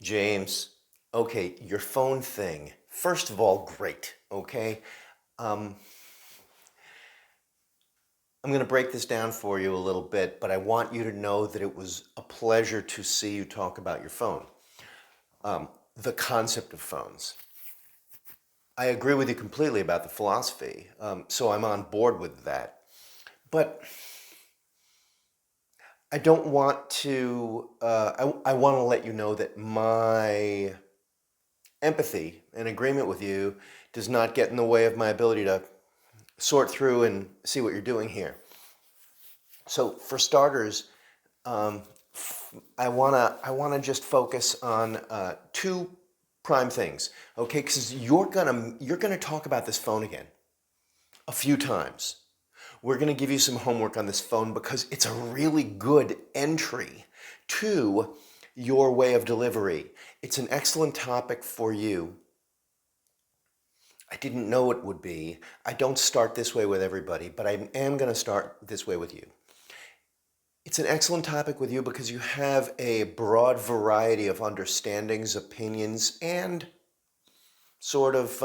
James, okay, your phone thing. First of all, great, okay? Um, I'm going to break this down for you a little bit, but I want you to know that it was a pleasure to see you talk about your phone. The concept of phones. I agree with you completely about the philosophy, so I'm on board with that. But I don't want to, I want to let you know that my empathy and agreement with you does not get in the way of my ability to sort through and see what you're doing here. So for starters, um, I wanna just focus on two prime things, okay? Because you're gonna talk about this phone again a few times. We're gonna give you some homework on this phone because it's a really good entry to your way of delivery. It's an excellent topic for you. I didn't know it would be. I don't start this way with everybody, but I am going to start this way with you. It's an excellent topic with you because you have a broad variety of understandings, opinions, and sort of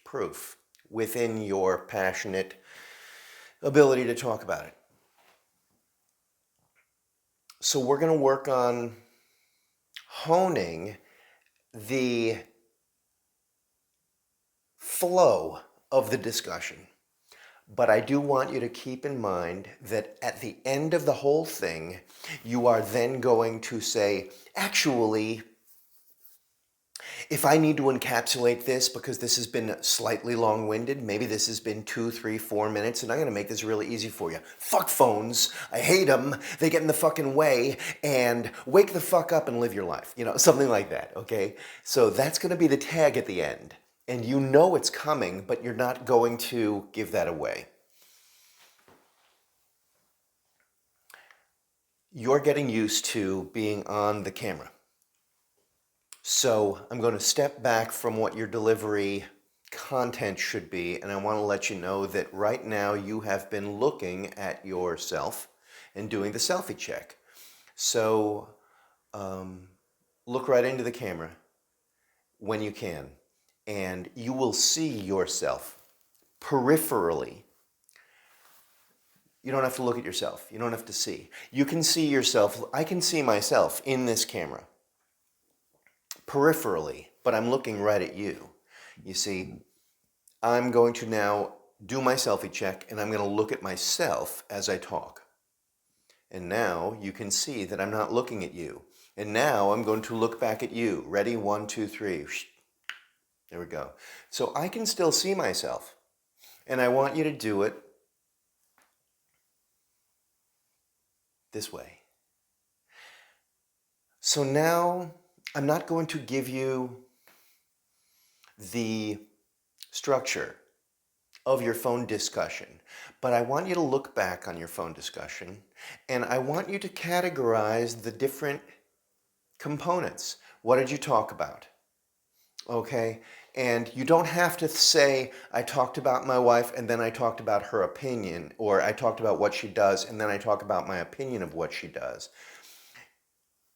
proof within your passionate ability to talk about it. So we're going to work on honing the flow of the discussion. But I do want you to keep in mind that at the end of the whole thing, you are then going to say, actually, if I need to encapsulate this because this has been slightly long-winded, maybe this has been 2, 3, 4 minutes, and I'm going to make this really easy for you. Fuck phones. I hate them. They get in the fucking way, and wake the fuck up and live your life. Something like that, okay? So that's going to be the tag at the end. And you know it's coming, but you're not going to give that away. You're getting used to being on the camera. So I'm going to step back from what your delivery content should be, and I want to let you know that right now you have been looking at yourself and doing the selfie check. So look right into the camera when you can, and you will see yourself peripherally. You don't have to look at yourself. You don't have to see. You can see yourself. I can see myself in this camera peripherally, but I'm looking right at you. You see, I'm going to now do my selfie check, and I'm going to look at myself as I talk. And now you can see that I'm not looking at you. And now I'm going to look back at you. Ready? 1, 2, 3. There we go. So I can still see myself. And I want you to do it this way. So now I'm not going to give you the structure of your phone discussion, but I want you to look back on your phone discussion, and I want you to categorize the different components. What did you talk about? Okay? And you don't have to say, I talked about my wife and then I talked about her opinion, or I talked about what she does and then I talk about my opinion of what she does.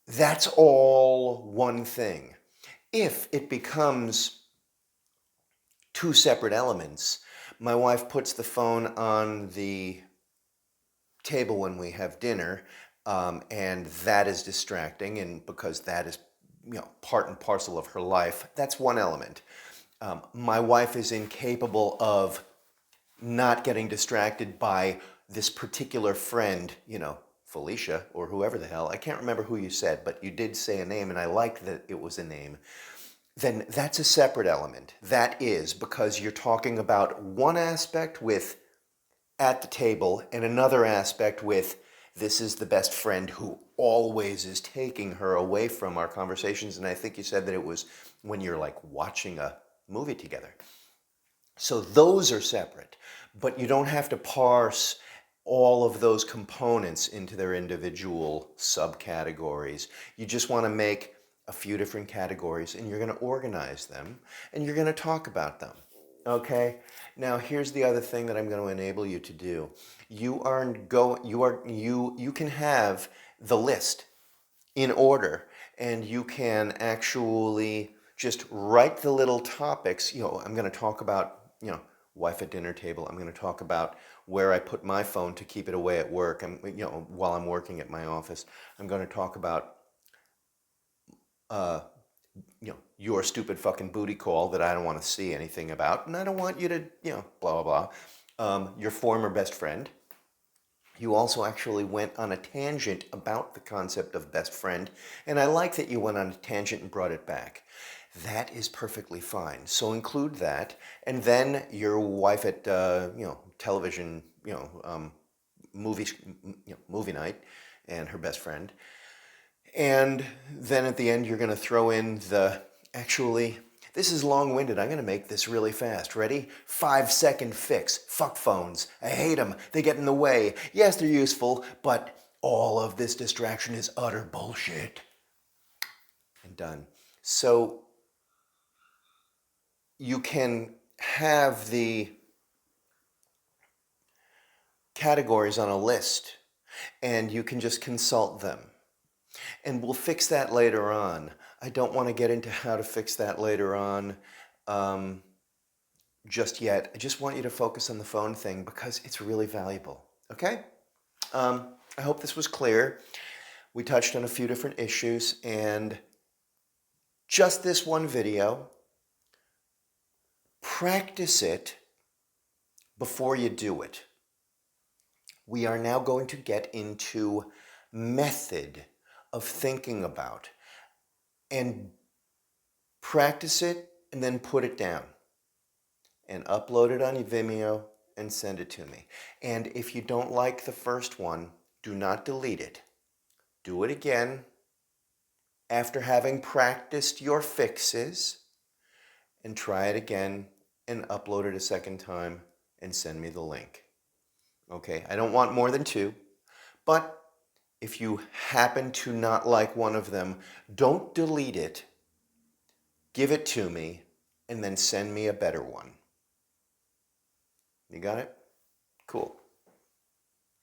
That's all one thing. If it becomes two separate elements, my wife puts the phone on the table when we have dinner, and that is distracting, and because that is part and parcel of her life, that's one element. My wife is incapable of not getting distracted by this particular friend, Felicia or whoever the hell. I can't remember who you said, but you did say a name, and I liked that it was a name. Then that's a separate element. That is because you're talking about one aspect with at the table and another aspect with this is the best friend who always is taking her away from our conversations. And I think you said that it was when you're like watching a movie together. So those are separate, but you don't have to parse all of those components into their individual subcategories. You just want to make a few different categories, and you're going to organize them, and you're going to talk about them. Okay? Now here's the other thing that I'm going to enable you to do. You can have the list in order, and you can actually just write the little topics. I'm going to talk about, wife at dinner table. I'm going to talk about where I put my phone to keep it away at work, and while I'm working at my office. I'm going to talk about uh, your stupid fucking booty call that I don't want to see anything about, and I don't want you to, blah, blah, blah. Your former best friend. You also actually went on a tangent about the concept of best friend, and I like that you went on a tangent and brought it back. That is perfectly fine. So include that, and then your wife at, television, movie, movie night, and her best friend. And then at the end, you're going to throw in this is long-winded. I'm going to make this really fast. Ready? 5-second fix. Fuck phones. I hate them. They get in the way. Yes, they're useful, but all of this distraction is utter bullshit. And done. So you can have the categories on a list, and you can just consult them. And we'll fix that later on. I don't want to get into how to fix that later on just yet. I just want you to focus on the phone thing because it's really valuable. Okay? I hope this was clear. We touched on a few different issues, and just this one video, practice it before you do it. We are now going to get into method of thinking about, and practice it and then put it down and upload it on Vimeo and send it to me. And if you don't like the first one, do not delete it. Do it again after having practiced your fixes, and try it again and upload it a second time and send me the link. Okay, I don't want more than 2, but if you happen to not like one of them, don't delete it. Give it to me and then send me a better one. You got it? Cool.